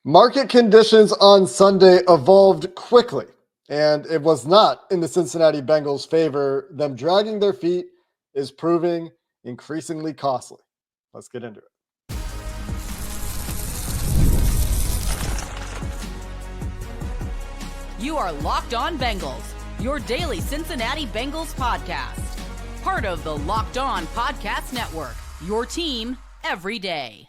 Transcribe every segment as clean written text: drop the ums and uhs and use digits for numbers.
Market conditions on Sunday evolved quickly, and it was not in the Cincinnati Bengals' favor. Them dragging their feet is proving increasingly costly. Let's get into it. You are Locked On Bengals, your daily Cincinnati Bengals podcast. Part of the Locked On Podcast Network, your team every day.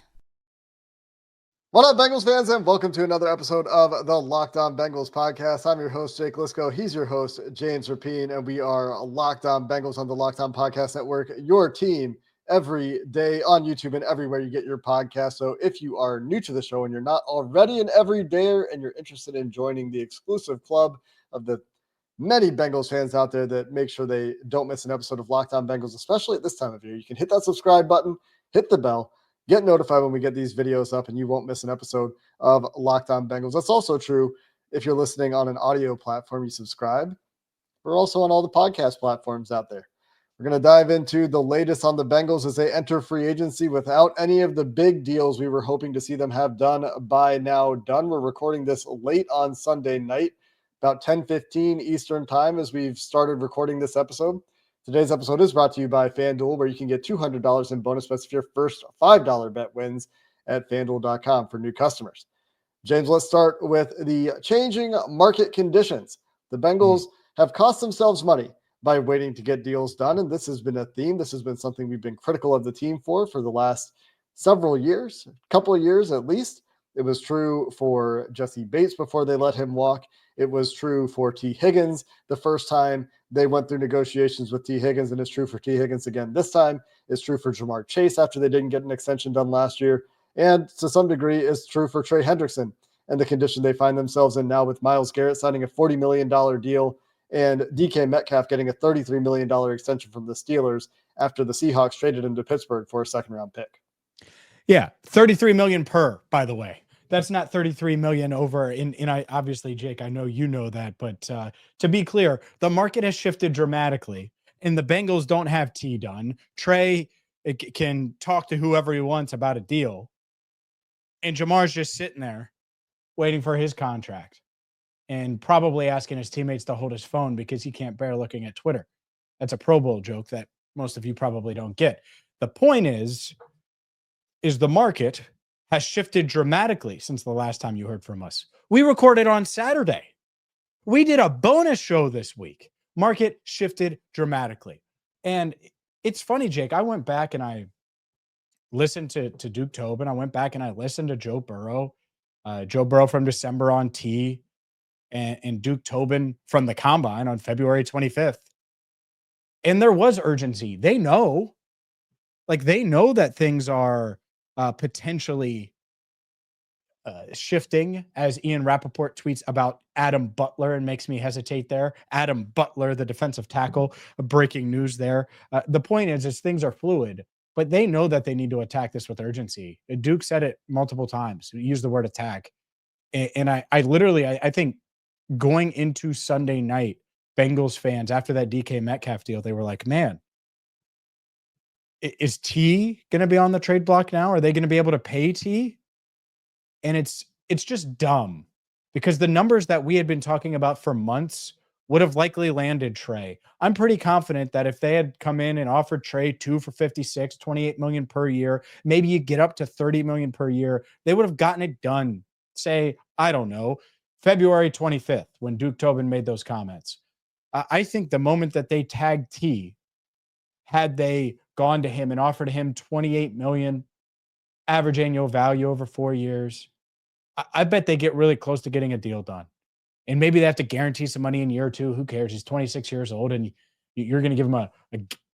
What up, Bengals fans, and welcome to another episode of the Locked On Bengals podcast. I'm your host, Jake Liscow. He's your host, James Rapien, and we are Locked On Bengals on the Locked On Podcast Network, your team every day on YouTube and everywhere you get your podcast. So if you are new to the show and you're not already an everydayer and you're interested in joining the exclusive club of the many Bengals fans out there that make sure they don't miss an episode of Locked On Bengals, especially at this time of year, you can hit that subscribe button, hit the bell, get notified when we get these videos up, and you won't miss an episode of Locked On Bengals. That's also true if you're listening on an audio platform, you subscribe. We're also on all the podcast platforms out there. We're going to dive into the latest on the Bengals as they enter free agency without any of the big deals we were hoping to see them have done by now done. We're recording this late on Sunday night, about 10:15 Eastern time as we've started recording this episode. Today's episode is brought to you by FanDuel, where you can get $200 in bonus bets if your first $5 bet wins at FanDuel.com for new customers. James, let's start with the changing market conditions. The Bengals have cost themselves money by waiting to get deals done, and this has been a theme. This has been something we've been critical of the team for the last several years, a couple of years at least. It was true for Jesse Bates before they let him walk. It was true for T. Higgins the first time they went through negotiations with T. Higgins, and it's true for T. Higgins again this time. It's true for Jamar Chase after they didn't get an extension done last year. And to some degree, it's true for Trey Hendrickson and the condition they find themselves in now with Myles Garrett signing a $40 million deal and DK Metcalf getting a $33 million extension from the Steelers after the Seahawks traded him to Pittsburgh for a second-round pick. Yeah, $33 million per, by the way. That's not $33 million over I obviously, Jake, I know you know that, but to be clear, the market has shifted dramatically, and the Bengals don't have T done. Trey can talk to whoever he wants about a deal, and Jamar's just sitting there waiting for his contract and probably asking his teammates to hold his phone because he can't bear looking at Twitter. That's a Pro Bowl joke that most of you probably don't get. The point is the market has shifted dramatically since the last time you heard from us. We recorded on Saturday. We did a bonus show this week. Market shifted dramatically. And it's funny, Jake, I went back and I listened to Duke Tobin. I went back and I listened to Joe Burrow from December on T, and Duke Tobin from the Combine on February 25th. And there was urgency. They know that things are potentially shifting, as Ian Rappaport tweets about Adam Butler and makes me hesitate there. Adam Butler, the defensive tackle, breaking news there. The point is things are fluid, but they know that they need to attack this with urgency. Duke said it multiple times. He used the word attack. And I think going into Sunday night, Bengals fans, after that DK Metcalf deal, they were like, man, is T going to be on the trade block now? Are they going to be able to pay T? And it's just dumb because the numbers that we had been talking about for months would have likely landed Trey. I'm pretty confident that if they had come in and offered Trey 2 for $56, $28 million per year, maybe you get up to $30 million per year, they would have gotten it done. Say, I don't know, February 25th, when Duke Tobin made those comments. I think the moment that they tagged T, had they gone to him and offered him $28 million average annual value over 4 years, I bet they get really close to getting a deal done. And maybe they have to guarantee some money in year two. Who cares? He's 26 years old, and you're going to give him a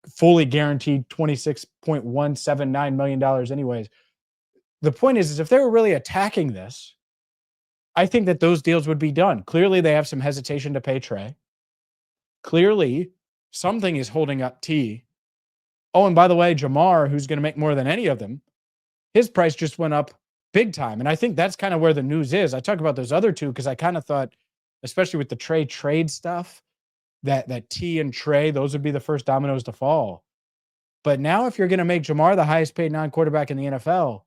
fully guaranteed $26.179 million anyways. The point is if they were really attacking this, I think that those deals would be done. Clearly, they have some hesitation to pay Trey. Clearly, something is holding up T. Oh, and by the way, Jamar, who's going to make more than any of them, his price just went up big time. And I think that's kind of where the news is. I talk about those other two because I kind of thought, especially with the Trey trade stuff, that T and Trey, those would be the first dominoes to fall. But now if you're going to make Jamar the highest paid non-quarterback in the NFL,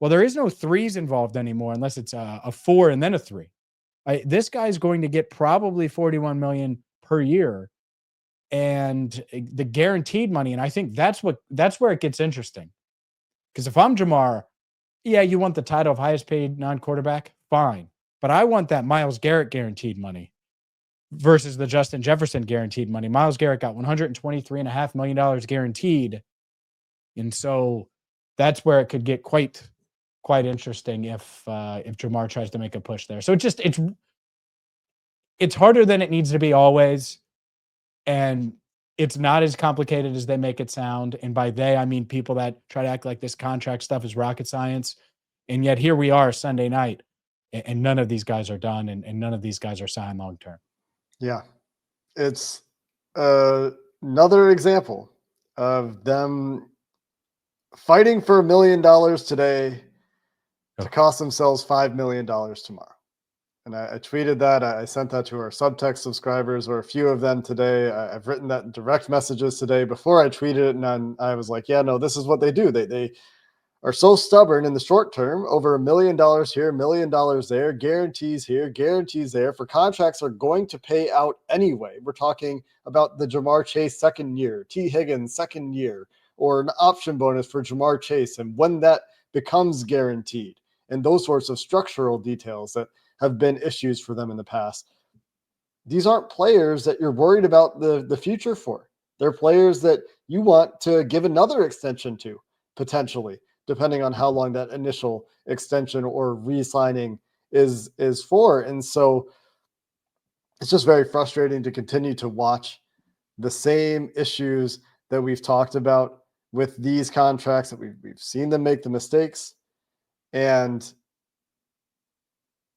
Well, there is no threes involved anymore unless it's a 4 and then a 3. This guy's going to get probably $41 million per year, and the guaranteed money. And I think that's where it gets interesting. Because if I'm Jamar, yeah, you want the title of highest paid non-quarterback, fine, but I want that Myles Garrett guaranteed money versus the Justin Jefferson guaranteed money. Myles Garrett got $123.5 million guaranteed, and so that's where it could get quite interesting if Jamar tries to make a push there. So it's harder than it needs to be always, and it's not as complicated as they make it sound. And by they, I mean people that try to act like this contract stuff is rocket science. And yet here we are Sunday night, and none of these guys are done, and none of these guys are signed long term. Yeah, it's another example of them fighting for $1 million today to cost themselves $5 million tomorrow. And I tweeted that. I sent that to our Subtext subscribers, or a few of them today. I've written that in direct messages today before I tweeted it, and I was like, yeah, no, this is what they do. They are so stubborn in the short term, over $1 million here, $1 million there, guarantees here, guarantees there, for contracts are going to pay out anyway. We're talking about the Jamar Chase second year, T. Higgins second year, or an option bonus for Jamar Chase, and when that becomes guaranteed, and those sorts of structural details that have been issues for them in the past. These aren't players that you're worried about the future for. They're players that you want to give another extension to, potentially, depending on how long that initial extension or re-signing is for. And so it's just very frustrating to continue to watch the same issues that we've talked about with these contracts, that we've seen them make the mistakes. And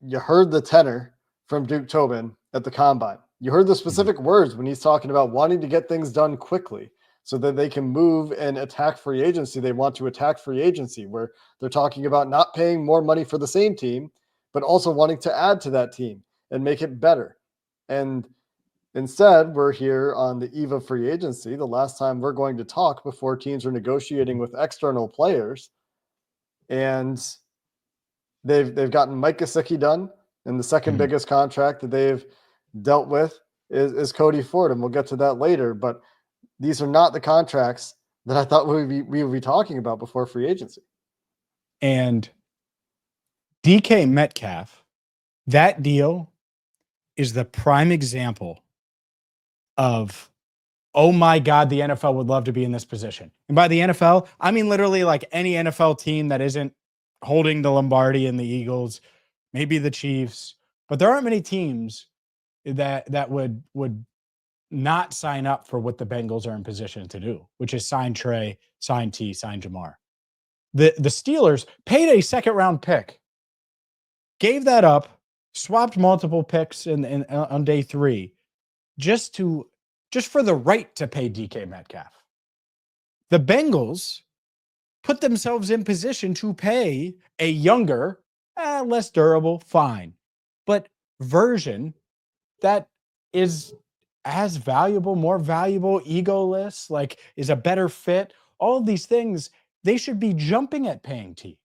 you heard the tenor from Duke Tobin at the combine. You heard the specific words when he's talking about wanting to get things done quickly so that they can move and attack free agency. They want to attack free agency, where they're talking about not paying more money for the same team, but also wanting to add to that team and make it better. And instead, we're here on the eve of free agency, the last time we're going to talk before teams are negotiating with external players. And they've gotten Mike Gesicki done, and the second biggest contract that they've dealt with is Cody Ford, and we'll get to that later. But these are not the contracts that I thought we would be talking about before free agency. And DK Metcalf, that deal is the prime example of, oh my God, the NFL would love to be in this position. And by the NFL, I mean literally like any NFL team that isn't holding the Lombardi and the Eagles, maybe the Chiefs, but there aren't many teams that would not sign up for what the Bengals are in position to do, which is sign Trey, sign T, sign Jamar. The Steelers paid a second round pick, gave that up, swapped multiple picks on day 3, just for the right to pay DK Metcalf. The Bengals put themselves in position to pay a younger, less durable, fine, but version that is as valuable, more valuable, egoless, like is a better fit. All of these things, they should be jumping at paying T.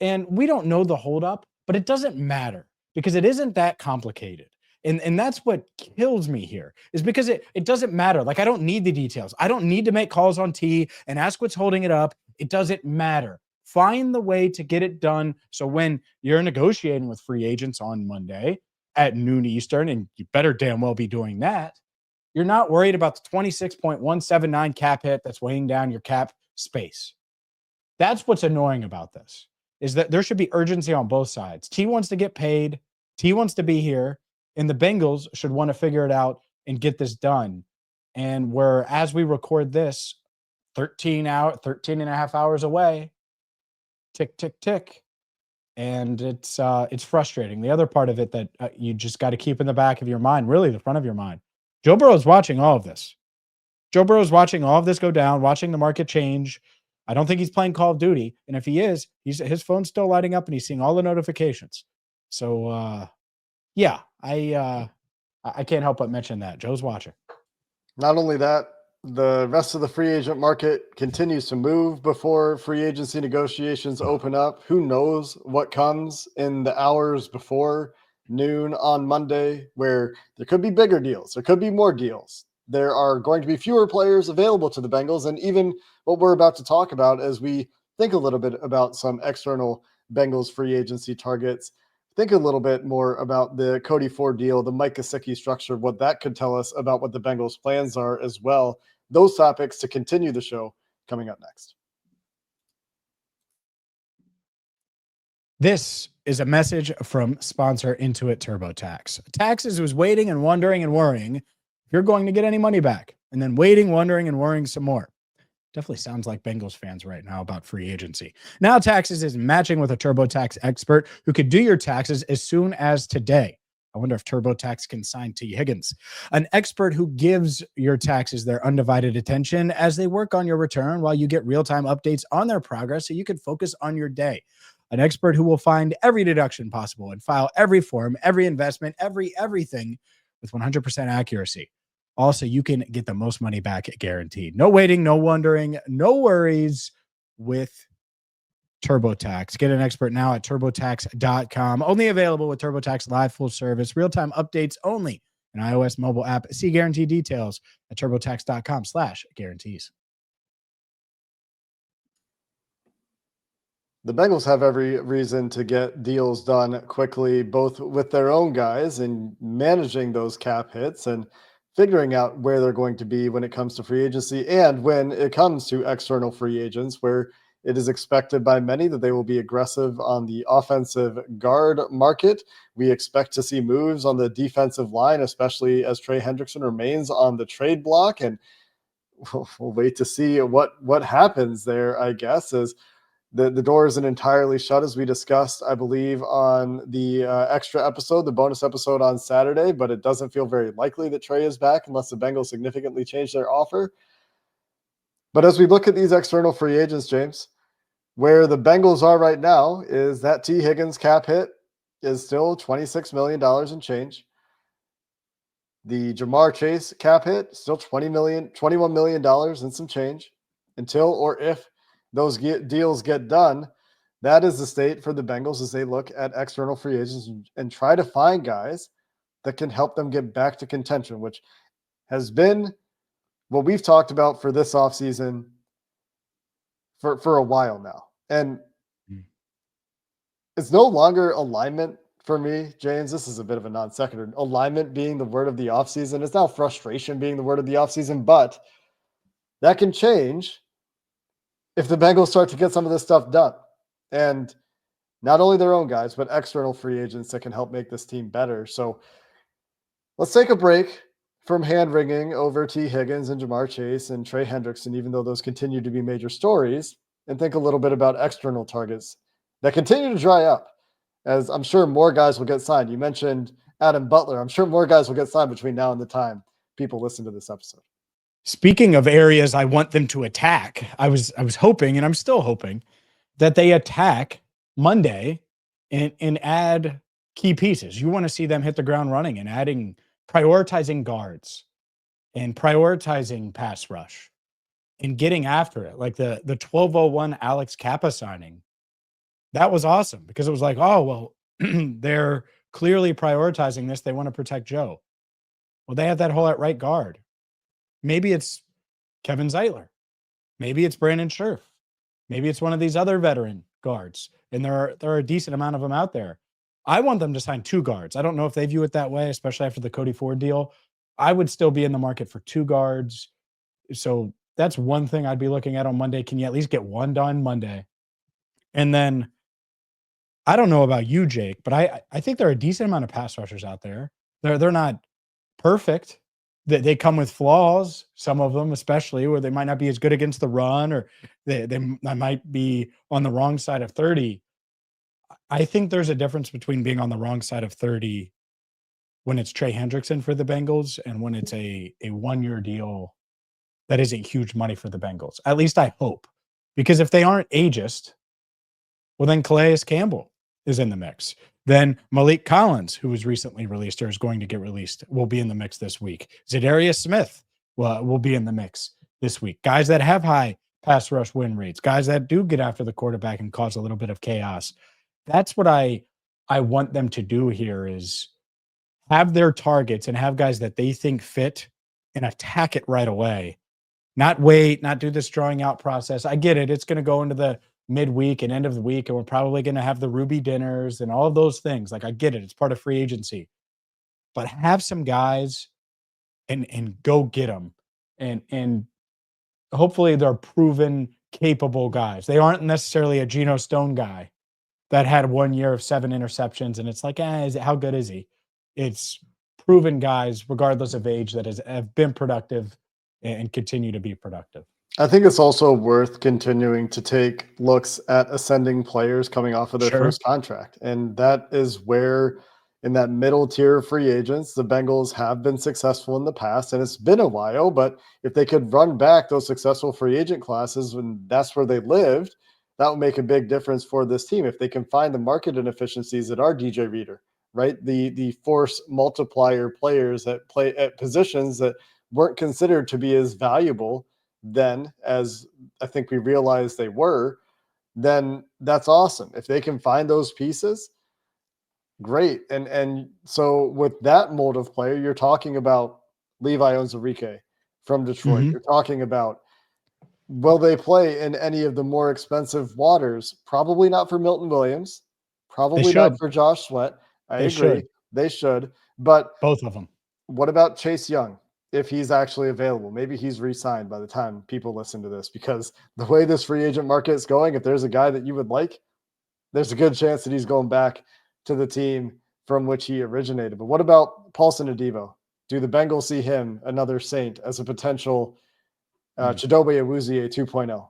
And we don't know the holdup, but it doesn't matter because it isn't that complicated. And that's what kills me here, is because it doesn't matter. Like, I don't need the details. I don't need to make calls on T and ask what's holding it up. It doesn't matter. Find the way to get it done. So when you're negotiating with free agents on Monday at noon Eastern, and you better damn well be doing that, you're not worried about the 26.179 cap hit that's weighing down your cap space. That's what's annoying about this, is that there should be urgency on both sides. T wants to get paid. T wants to be here. And the Bengals should want to figure it out and get this done. And we're, as we record this, 13 and a half hours away. Tick, tick, tick. And it's frustrating. The other part of it that you just got to keep in the back of your mind, really the front of your mind. Joe Burrow's watching all of this. Joe Burrow's watching all of this go down, watching the market change. I don't think he's playing Call of Duty. And if he is, his phone's still lighting up and he's seeing all the notifications. So, yeah, I can't help but mention that. Joe's watching. Not only that, the rest of the free agent market continues to move before free agency negotiations open up. Who knows what comes in the hours before noon on Monday, where there could be bigger deals, there could be more deals. There are going to be fewer players available to the Bengals, and even what we're about to talk about as we think a little bit about some external Bengals free agency targets. Think a little bit more about the Cody Ford deal, the Mike Gesicki structure, what that could tell us about what the Bengals' plans are as well. Those topics to continue the show coming up next. This is a message from sponsor Intuit TurboTax. Taxes was waiting and wondering and worrying if you're going to get any money back, and then waiting, wondering, and worrying some more. Definitely sounds like Bengals fans right now about free agency. Now Taxes is matching with a TurboTax expert who could do your taxes as soon as today. I wonder if TurboTax can sign T. Higgins, an expert who gives your taxes their undivided attention as they work on your return while you get real-time updates on their progress so you can focus on your day. An expert who will find every deduction possible and file every form, every investment, everything with 100% accuracy. Also, you can get the most money back guaranteed. No waiting, no wondering, no worries with TurboTax. Get an expert now at TurboTax.com. Only available with TurboTax Live full service. Real-time updates only. An iOS mobile app. See guarantee details at TurboTax.com/guarantees. The Bengals have every reason to get deals done quickly, both with their own guys and managing those cap hits and figuring out where they're going to be when it comes to free agency and when it comes to external free agents, where it is expected by many that they will be aggressive on the offensive guard market. We expect to see moves on the defensive line, especially as Trey Hendrickson remains on the trade block. And we'll wait to see what happens there, I guess, as the door isn't entirely shut, as we discussed, I believe, on the extra episode, the bonus episode on Saturday, but it doesn't feel very likely that Trey is back unless the Bengals significantly change their offer. But as we look at these external free agents, James, where the Bengals are right now is that T. Higgins cap hit is still $26 million and change. The Jamar Chase cap hit, still $21 million and some change. Until or if those deals get done, that is the state for the Bengals as they look at external free agents and try to find guys that can help them get back to contention, which has been what we've talked about for this offseason for a while now. And it's no longer alignment for me, James. This is a bit of a non sequitur. Alignment being the word of the offseason. It's now frustration being the word of the offseason, but that can change if the Bengals start to get some of this stuff done. And not only their own guys, but external free agents that can help make this team better. So let's take a break from hand-wringing over T. Higgins and Jamar Chase and Trey Hendrickson, even though those continue to be major stories, and think a little bit about external targets that continue to dry up, as I'm sure more guys will get signed. You mentioned Adam Butler. I'm sure more guys will get signed between now and the time people listen to this episode. Speaking of areas I want them to attack, I was hoping, and I'm still hoping, that they attack Monday and add key pieces. You want to see them hit the ground running and prioritizing guards and prioritizing pass rush and getting after it. Like the 1201 Alex Kappa signing. That was awesome because it was like, oh, well, they're clearly prioritizing this. They want to protect Joe. Well, they have that hole at right guard. Maybe it's Kevin Zeitler. Maybe it's Brandon Scherf. Maybe it's one of these other veteran guards. And there are a decent amount of them out there. I want them to sign 2 guards. I don't know if they view it that way, especially after the Cody Ford deal. I would still be in the market for 2 guards. So that's one thing I'd be looking at on Monday. Can you at least get one done Monday? And then I don't know about you, Jake, but I think there are a decent amount of pass rushers out there. They're not perfect. They come with flaws, some of them especially, where they might not be as good against the run, or they might be on the wrong side of 30. I think there's a difference between being on the wrong side of 30 when it's Trey Hendrickson for the Bengals and when it's a 1-year deal that isn't huge money for the Bengals. At least I hope. Because if they aren't ageist, well, then Calais Campbell is in the mix. Then Malik Collins, who was recently released or is going to get released, will be in the mix this week. Zadarius Smith will be in the mix this week. Guys that have high pass rush win rates, guys that do get after the quarterback and cause a little bit of chaos. That's what I want them to do here is have their targets and have guys that they think fit and attack it right away. Not wait, not do this drawing out process. I get it. It's going to go into the midweek and end of the week, and we're probably going to have the Ruby dinners and all of those things. Like, I get it. It's part of free agency. But have some guys and go get them. And hopefully they're proven capable guys. They aren't necessarily a Geno Stone guy that had 1 year of 7 interceptions, and it's like, how good is he? It's proven guys, regardless of age, that have been productive and continue to be productive. I think it's also worth continuing to take looks at ascending players coming off of their first contract. And that is where, in that middle tier of free agents, the Bengals have been successful in the past. And it's been a while, but if they could run back those successful free agent classes when that's where they lived, that would make a big difference for this team. If they can find the market inefficiencies that are DJ Reader, right? The force multiplier players that play at positions that weren't considered to be as valuable then as I think we realized they were, then that's awesome. If they can find those pieces, great. And so with that mold of player, you're talking about Levi Onwuzurike from Detroit. Mm-hmm. You're talking about, will they play in any of the more expensive waters? Probably not for Milton Williams. Probably not for Josh Sweat. I agree. They should. But both of them. What about Chase Young? If he's actually available, maybe he's re-signed by the time people listen to this, because the way this free agent market is going, if there's a guy that you would like, there's a good chance that he's going back to the team from which he originated. But what about Paulson Adebo? Do the Bengals see him, another Saint, as a potential Chidobe Awuzie 2.0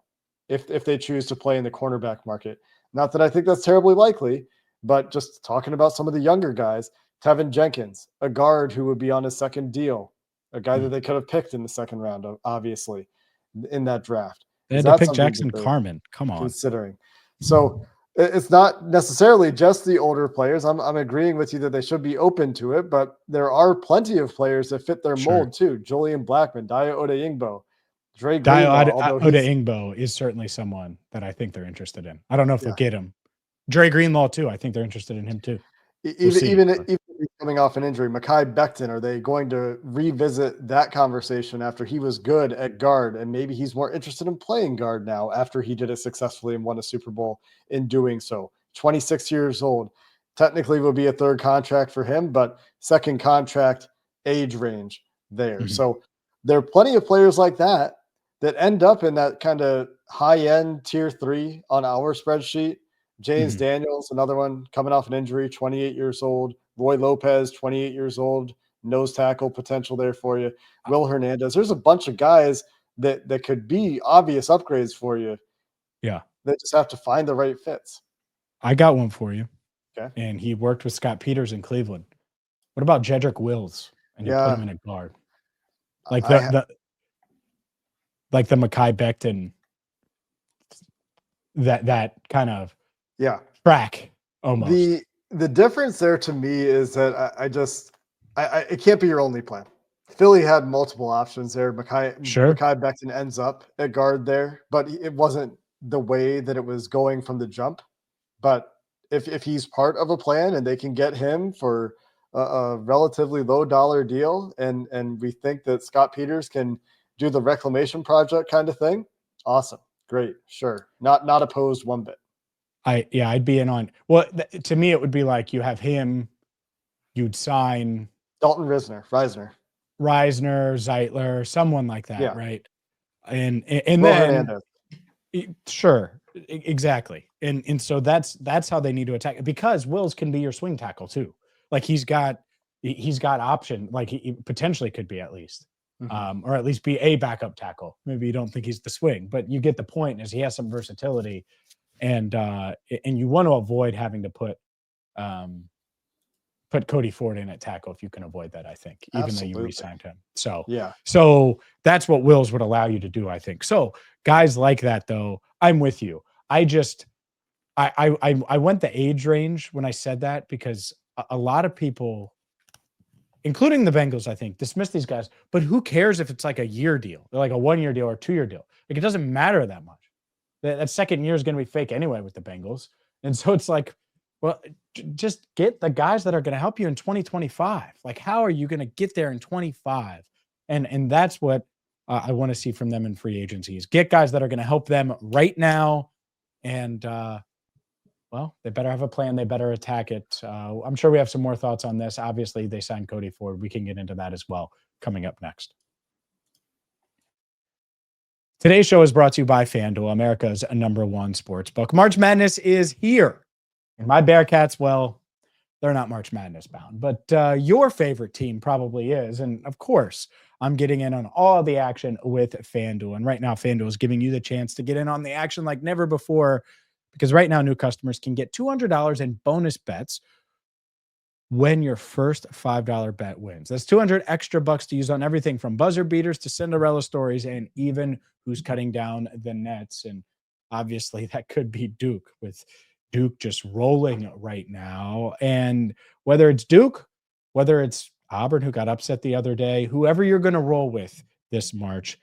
if they choose to play in the cornerback market? Not that I think that's terribly likely, but just talking about some of the younger guys, Tevin Jenkins, a guard who would be on his second deal, a guy that they could have picked in the second round, obviously, in that draft. They had to pick Jackson Carman. Come on. Considering. So it's not necessarily just the older players. I'm agreeing with you that they should be open to it, but there are plenty of players that fit their mold too. Julian Blackmon, Dayo Odeyingbo, Dre Greenlaw. Odeyingbo is certainly someone that I think they're interested in. I don't know if they'll get him. Dre Greenlaw too. I think they're interested in him too. Even coming off an injury, Mekhi Becton, are they going to revisit that conversation after he was good at guard, and maybe he's more interested in playing guard now after he did it successfully and won a Super Bowl in doing so? 26 years old, technically will be a third contract for him, but second contract age range there. Mm-hmm. So there are plenty of players like that end up in that kind of high-end tier 3 on our spreadsheet. James Daniels, another one coming off an injury, 28 years old. Roy Lopez, 28 years old, nose tackle potential there for you. Will Hernandez. There's a bunch of guys that could be obvious upgrades for you. Yeah. They just have to find the right fits. I got one for you. Okay. And he worked with Scott Peters in Cleveland. What about Jedrick Wills? And you put him in a guard. Like the Mekhi Becton, that kind of track almost. The difference there to me is that it can't be your only plan. Philly had multiple options there. Mekhi Becton ends up at guard there, but it wasn't the way that it was going from the jump. But if he's part of a plan and they can get him for a relatively low dollar deal, and we think that Scott Peters can do the reclamation project kind of thing, awesome, great, sure, not opposed one bit. I'd be in on. Well, to me, it would be like you have him, you'd sign Dalton Reisner, Zeitler, someone like that, right? And then Hernandez. Sure, exactly. And so that's how they need to attack, because Wills can be your swing tackle too. Like he's got option, like he potentially could be at least, or at least be a backup tackle. Maybe you don't think he's the swing, but you get the point. Is he has some versatility. And you want to avoid having to put Cody Ford in at tackle if you can avoid that, I think, even though you re-signed him. So that's what Wills would allow you to do, I think. So guys like that, though, I'm with you. I went the age range when I said that, because a lot of people including the Bengals, I think, dismiss these guys. But who cares if it's like a year deal, or like a 1-year deal or 2-year deal? Like, it doesn't matter that much. That second year is going to be fake anyway with the Bengals. And so it's like, well, just get the guys that are going to help you in 2025. Like, how are you going to get there in 25? And that's what I want to see from them in free agencies. Get guys that are going to help them right now. And, well, they better have a plan. They better attack it. I'm sure we have some more thoughts on this. Obviously, they signed Cody Ford. We can get into that as well coming up next. Today's show is brought to you by FanDuel, America's #1 sports book. March Madness is here. And my Bearcats, well, they're not March Madness bound, but your favorite team probably is. And of course, I'm getting in on all the action with FanDuel. And right now, FanDuel is giving you the chance to get in on the action like never before, because right now, new customers can get $200 in bonus bets when your first $5 bet wins. That's $200 extra bucks to use on everything from buzzer beaters to Cinderella stories and even who's cutting down the nets. And obviously that could be Duke, with Duke just rolling right now. And whether it's Duke, whether it's Auburn, who got upset the other day, whoever you're going to roll with this March,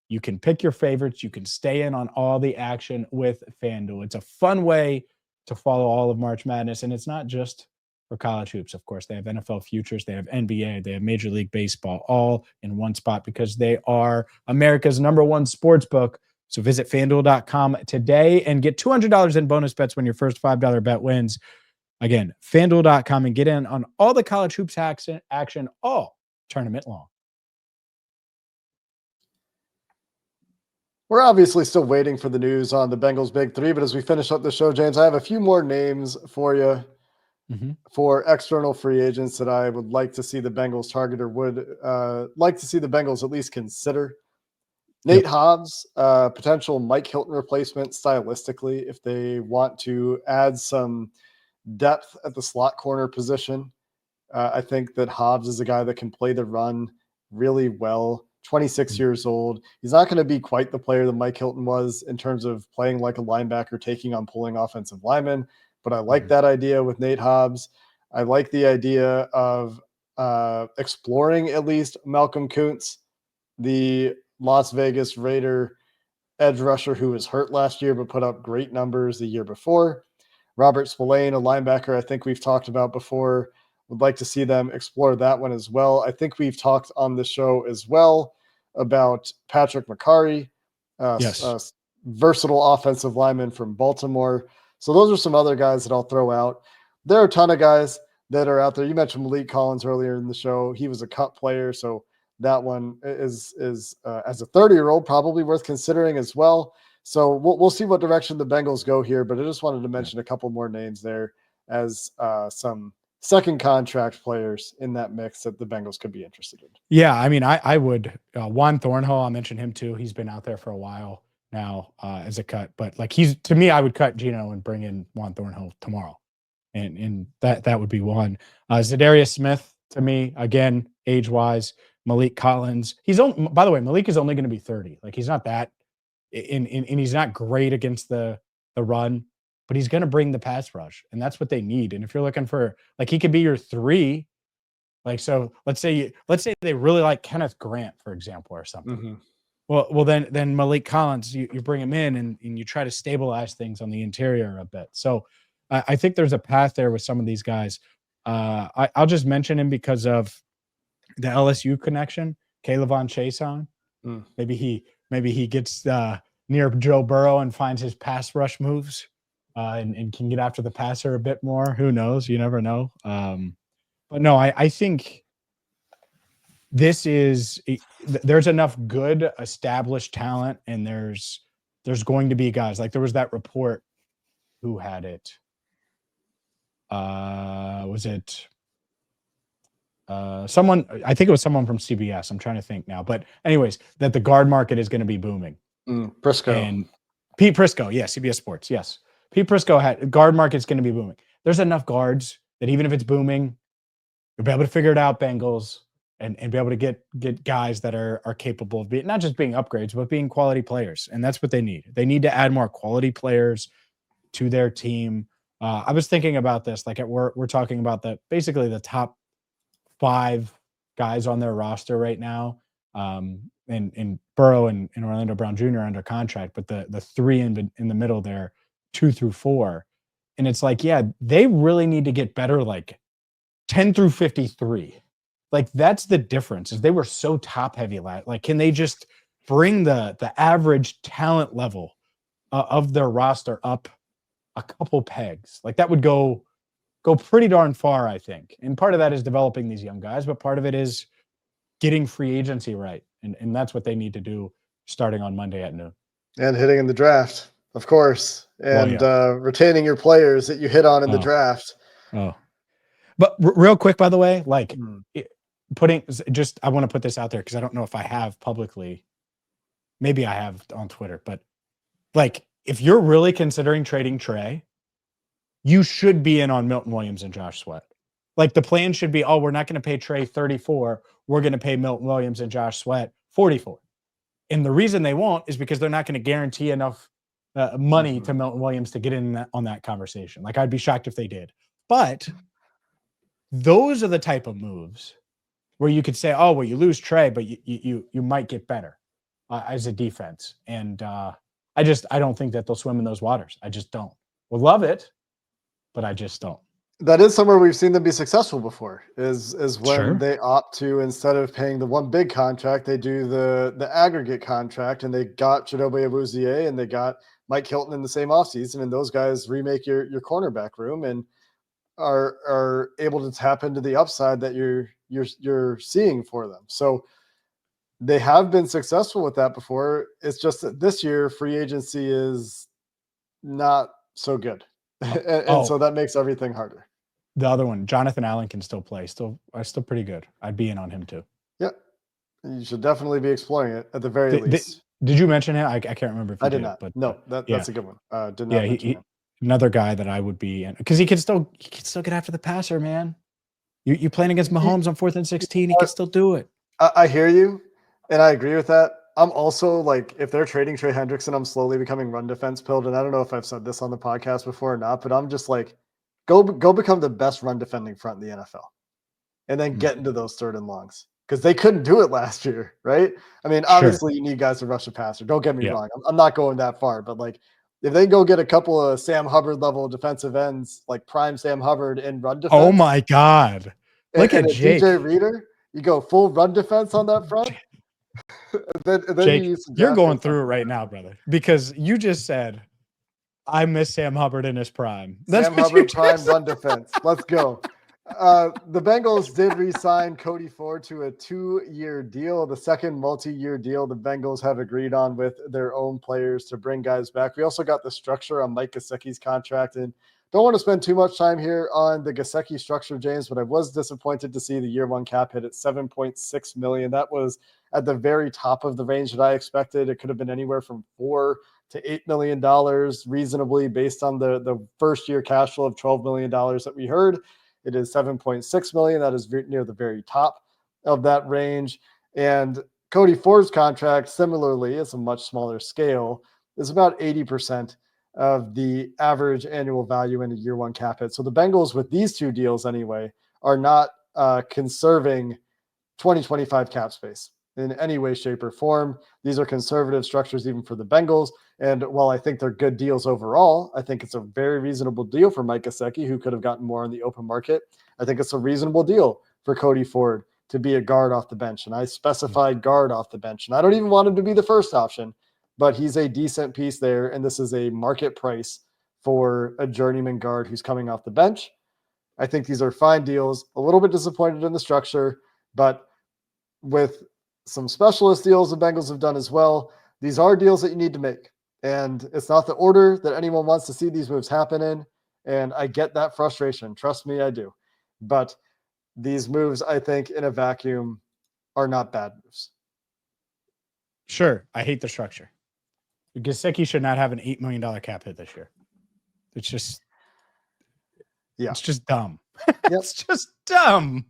you can pick your favorites. You can stay in on all the action with FanDuel. It's a fun way to follow all of March Madness. And it's not just for college hoops. Of course, they have NFL futures, they have NBA, they have Major League Baseball, all in one spot because they are America's #1 sports book. So visit FanDuel.com today and get $200 in bonus bets when your first $5 bet wins. Again, FanDuel.com, and get in on all the college hoops action all tournament long. We're obviously still waiting for the news on the Bengals Big Three, but as we finish up the show, James, I have a few more names for you for external free agents that I would like to see the Bengals target, or would like to see the Bengals at least consider. Nate Hobbs, potential Mike Hilton replacement stylistically, if they want to add some depth at the slot corner position. I think that Hobbs is a guy that can play the run really well. 26 years old. He's not going to be quite the player that Mike Hilton was in terms of playing like a linebacker, taking on pulling offensive linemen. But I like that idea with Nate Hobbs. I like the idea of exploring at least Malcolm Kuntz, the Las Vegas Raider edge rusher who was hurt last year but put up great numbers the year before. Robert Spillane, a linebacker I think we've talked about before. Would like to see them explore that one as well. I think we've talked on the show as well about Patrick McCarry, versatile offensive lineman from Baltimore. So those are some other guys that I'll throw out. There are a ton of guys that are out there. You mentioned Malik Collins earlier in the show. He was a cut player, so that one is as a 30-year-old probably worth considering as well. So we'll see what direction the Bengals go here, but I just wanted to mention a couple more names there as some second contract players in that mix that the Bengals could be interested in. Yeah, I mean, I would. Juan Thornhill, I'll mention him too. He's been out there for a while now as a cut, but like to me, I would cut Geno and bring in Juan Thornhill tomorrow, and that would be one. Zadarius Smith, to me, again, age wise. Malik Collins, by the way, Malik is only going to be 30. Like, he's not that, and he's not great against the run, but he's going to bring the pass rush, and that's what they need. And if you're looking for, like, he could be your 3. Like, so let's say they really like Kenneth Grant, for example, or something. Well, then Malik Collins, you bring him in and you try to stabilize things on the interior a bit. So I think there's a path there with some of these guys. I'll just mention him because of the LSU connection. Kayvon Chason. Maybe he gets near Joe Burrow and finds his pass rush moves and can get after the passer a bit more. Who knows? You never know. But no, I think there's enough good established talent, and there's going to be guys. Like, there was that report. Who had it? Was it someone? I think it was someone from CBS. I'm trying to think now. But anyways, that the guard market is going to be booming. Prisco. And Pete Prisco, yeah, CBS Sports, yes. Pete Prisco had guard market's going to be booming. There's enough guards that even if it's booming, you'll be able to figure it out, Bengals, and be able to get guys that are capable of being not just being upgrades, but being quality players. And that's what they need. They need to add more quality players to their team. I was thinking about this, like we're talking about basically the top 5 guys on their roster right now. And Burrow and Orlando Brown Jr. are under contract, but the three in the middle there, 2 through 4. And it's like, yeah, they really need to get better, like 10 through 53. Like that's the difference, is they were so top heavy. Like, can they just bring the average talent level of their roster up a couple pegs? Like that would go pretty darn far, I think. And part of that is developing these young guys, but part of it is getting free agency right. And that's what they need to do starting on Monday at noon. And hitting in the draft, of course, and retaining your players that you hit on in the draft. Oh, but real quick, by the way, like I want to put this out there because I don't know if I have publicly. Maybe I have on Twitter, but like if you're really considering trading Trey, you should be in on Milton Williams and Josh Sweat. Like the plan should be, we're not going to pay Trey 34. We're going to pay Milton Williams and Josh Sweat 44. And the reason they won't is because they're not going to guarantee enough money to Milton Williams to get in on that conversation. Like I'd be shocked if they did. But those are the type of moves where you could say, you lose Trey, but you might get better as a defense. And I don't think that they'll swim in those waters. I just don't. We'll love it, but I just don't. That is somewhere we've seen them be successful before, is when they opt to, instead of paying the one big contract, they do the aggregate contract, and they got Chidobe Awuzie and they got Mike Hilton in the same offseason, and those guys remake your cornerback room and are able to tap into the upside that you're seeing for them. So they have been successful with that before. It's just that this year free agency is not so good. and so that makes everything harder. The other one, Jonathan Allen, can still play. Still pretty good. I'd be in on him too. Yeah. You should definitely be exploring it at the very least. Did you mention him? I can't remember if I did not. But no, that's a good one. Did not mention him. Another guy that I would be in, because he can still get after the passer, man. You playing against Mahomes on 4th and 16, he can still do it. I hear you, and I agree with that. I'm also like, if they're trading Trey Hendrickson, I'm slowly becoming run defense pilled. And I don't know if I've said this on the podcast before or not, but I'm just like, go become the best run defending front in the NFL, and then get into those 3rd and longs, because they couldn't do it last year, right? I mean, obviously you need guys to rush the passer. Don't get me wrong. I'm not going that far, but like if they go get a couple of Sam Hubbard level defensive ends, like prime Sam Hubbard in run defense. Oh my God. Look at Jake. DJ Reader, you go full run defense on that front. then Jake, you're going through it right now, brother, because you just said, I miss Sam Hubbard in his prime. Sam Hubbard prime run defense. Let's go. The Bengals did re-sign Cody Ford to a 2-year deal, the second multi-year deal the Bengals have agreed on with their own players to bring guys back. We also got the structure on Mike Gesicki's contract, and don't want to spend too much time here on the Gesicki structure, James, but I was disappointed to see the year 1 cap hit at $7.6 million. That was at the very top of the range that I expected. It could have been anywhere from $4 to $8 million reasonably, based on the first year cash flow of $12 million that we heard. It is $7.6 million. That is near the very top of that range. And Cody Ford's contract, similarly, is a much smaller scale, is about 80% of the average annual value in a year 1 cap hit. So the Bengals, with these 2 deals anyway, are not conserving 2025 cap space in any way, shape, or form. These are conservative structures even for the Bengals. And while I think they're good deals overall, I think it's a very reasonable deal for Mike Gesicki, who could have gotten more on the open market. I think it's a reasonable deal for Cody Ford to be a guard off the bench. And I specified guard off the bench. And I don't even want him to be the first option, but he's a decent piece there. And this is a market price for a journeyman guard who's coming off the bench. I think these are fine deals. A little bit disappointed in the structure, but with some specialist deals the Bengals have done as well, these are deals that you need to make. And it's not the order that anyone wants to see these moves happen in. And I get that frustration. Trust me, I do. But these moves, I think, in a vacuum, are not bad moves. Sure. I hate the structure. Gesicki should not have an $8 million cap hit this year. It's just, it's just dumb. It's just dumb.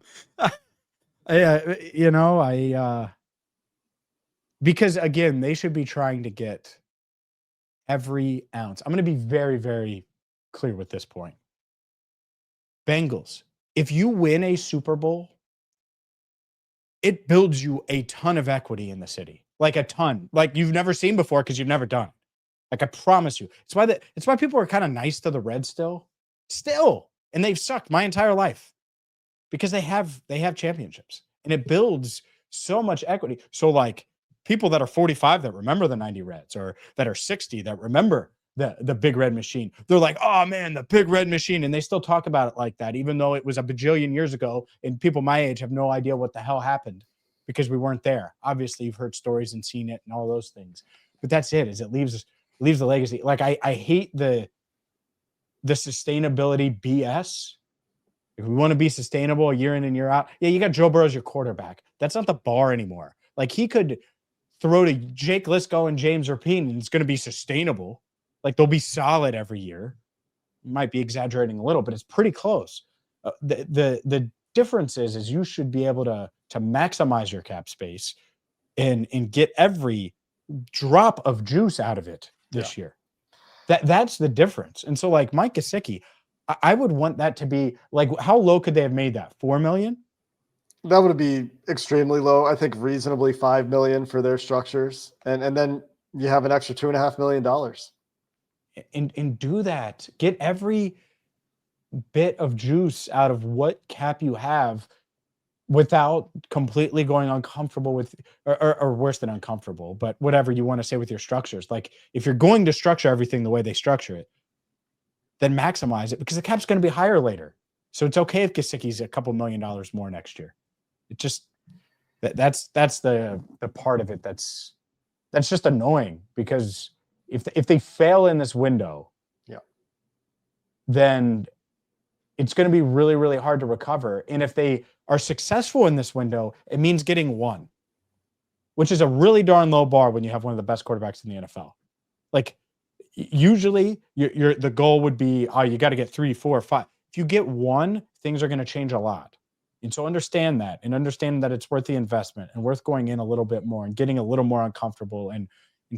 Because again, they should be trying to get every ounce. I'm going to be very, very clear with this point. Bengals, if you win a Super Bowl, it builds you a ton of equity in the city, like a ton, like you've never seen before because you've never done it. Like I promise you, it's why people are kind of nice to the Reds still, and they've sucked my entire life because they have championships, and it builds so much equity. So like people that are 45 that remember the 90 Reds, or that are 60 that remember the big red machine, they're like, oh man, the big red machine, and they still talk about it like that, even though it was a bajillion years ago, and people my age have no idea what the hell happened because we weren't there. Obviously, you've heard stories and seen it and all those things, but that's it. Is it leaves the legacy. Like I hate the sustainability BS. If we want to be sustainable year in and year out, yeah, you got Joe Burrow as your quarterback. That's not the bar anymore. Like he could throw to Jake Liscow and James Rapien, and it's going to be sustainable. Like they'll be solid every year. Might be exaggerating a little, but it's pretty close. The difference is you should be able to maximize your cap space and get every drop of juice out of it this year. That's the difference. And so like Mike Gesicki, I would want that to be like, how low could they have made that? 4 million? That would be extremely low. I think reasonably 5 million for their structures. And then you have an extra $2.5 million. And do that. Get every bit of juice out of what cap you have without completely going uncomfortable with, or worse than uncomfortable, but whatever you want to say with your structures. Like if you're going to structure everything the way they structure it, then maximize it, because the cap's going to be higher later. So it's okay if Gesicki's a couple $1 million more next year. It just, that's the part of it that's just annoying, because if they fail in this window, then it's going to be really, really hard to recover. And if they are successful in this window, it means getting 1, which is a really darn low bar when you have one of the best quarterbacks in the NFL. Like usually the goal would be, oh, you got to get 3, 4, 5. If you get 1, things are going to change a lot. And so understand that, and understand that it's worth the investment and worth going in a little bit more and getting a little more uncomfortable and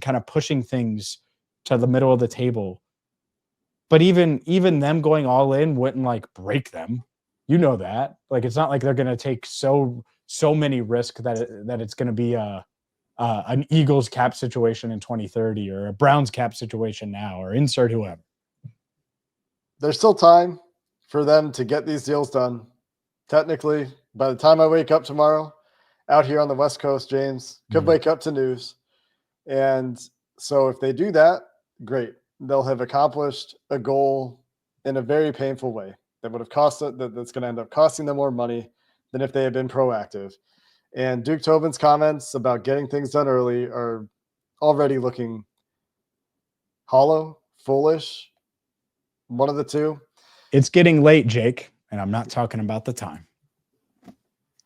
kind of pushing things to the middle of the table. But even them going all in wouldn't like break them. You know that. Like it's not like they're going to take so many risks that it's going to be an Eagles cap situation in 2030 or a Browns cap situation now, or insert whoever. There's still time for them to get these deals done. Technically, by the time I wake up tomorrow out here on the West Coast, James could wake up to news. And so if they do that, great. They'll have accomplished a goal in a very painful way that would have that's going to end up costing them more money than if they had been proactive. And Duke Tobin's comments about getting things done early are already looking hollow, foolish, one of the two. It's getting late, Jake, and I'm not talking about the time.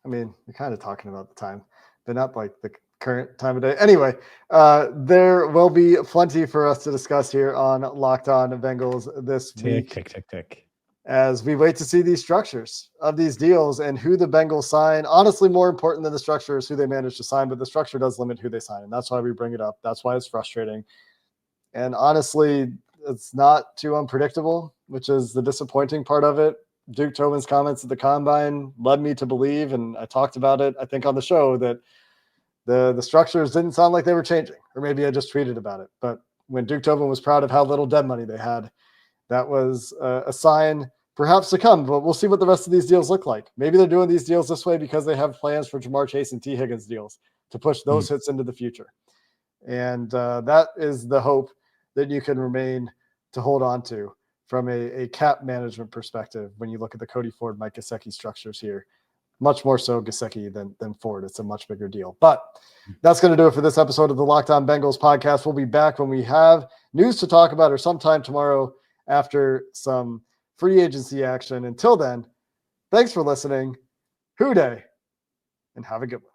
I mean, you're kind of talking about the time, but not like the current time of day. Anyway, there will be plenty for us to discuss here on Locked On Bengals this week. Tick. As we wait to see these structures of these deals and who the Bengals sign. Honestly, more important than the structure is who they manage to sign, but the structure does limit who they sign, and that's why we bring it up. That's why it's frustrating. And honestly, it's not too unpredictable, which is the disappointing part of it. Duke Tobin's comments at the Combine led me to believe, and I talked about it, I think, on the show, that the structures didn't sound like they were changing, or maybe I just tweeted about it. But when Duke Tobin was proud of how little dead money they had, that was a sign perhaps to come. But we'll see what the rest of these deals look like. Maybe they're doing these deals this way because they have plans for Jamar Chase and T. Higgins deals to push those hits into the future. And that is the hope that you can remain to hold on to from a cap management perspective when you look at the Cody Ford, Mike Gesicki structures here. Much more so Gesicki than Ford. It's a much bigger deal. But that's going to do it for this episode of the Locked On Bengals podcast. We'll be back when we have news to talk about, or sometime tomorrow after some free agency action. Until then, thanks for listening. Hoo day, and have a good one.